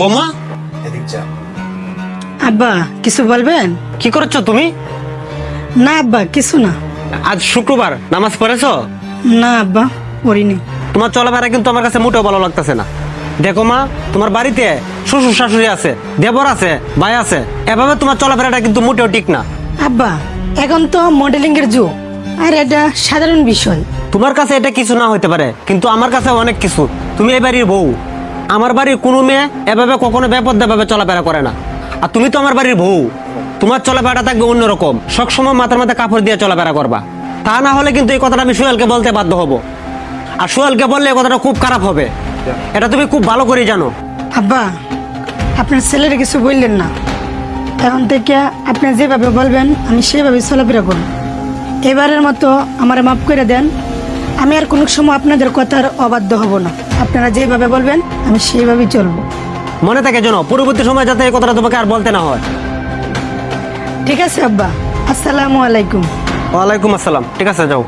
বৌমা আব্বা কিছু বলবেন? কি করছো তুমি? না আব্বা কিছু না। আজ শুক্রবার, নামাজ পড়েছো? না আব্বা পড়িনি। তোমার চলাফেরা কিন্তু আমার কাছে মোটেও ভালো লাগতেছে না। দেখো মা, তোমার বাড়িতে শ্বশুর শাশুড়ি আছে, দেবর আছে, ভাই আছে, এভাবে তোমার চলাফেরাটা কিন্তু মোটেও ঠিক না। আব্বা এখন তো মডেলিং এর যুগ, আর এটা সাধারণ বিষয়। তোমার কাছে এটা কিছু না হইতে পারে, কিন্তু আমার কাছে অনেক কিছু। তুমি এই বাড়ির বউ। আমার বাড়ির কোনো মেয়ে এভাবে কখনো বেপদ্দাভাবে চলাফেরা করে না। আর তুমি তো আমার বাড়ির বউ, তোমার চলাফেরাটা থাকবে অন্যরকম। সবসময় মাথার মাথায় কাপড় দিয়ে চলাফেরা করবা। তা না হলে কিন্তু এই কথাটা আমি সোহেলকে বলতে বাধ্য হব। আর সোহেলকে বললে এই কথাটা খুব খারাপ হবে, এটা তুমি খুব ভালো করে জানো। আব্বা আপনার ছেলের কিছু বললেন না, এখন থেকে আপনি যেভাবে বলবেন আমি সেভাবে চলাফেরা করব। এবারের মতো আমার মাফ করে দেন। আমি আর কোনো সময় আপনাদের কথার অবাধ্য হব না। আপনারা যেভাবে বলবেন আমি সেইভাবেই চলবো। মনে থাকে যেন পরবর্তী সময় যাতে এই কথাটা তোমাকে আর বলতে না হয়। ঠিক আছে আব্বা, আসসালামু আলাইকুম। ওয়ালাইকুম আসসালাম। ঠিক আছে, যাও।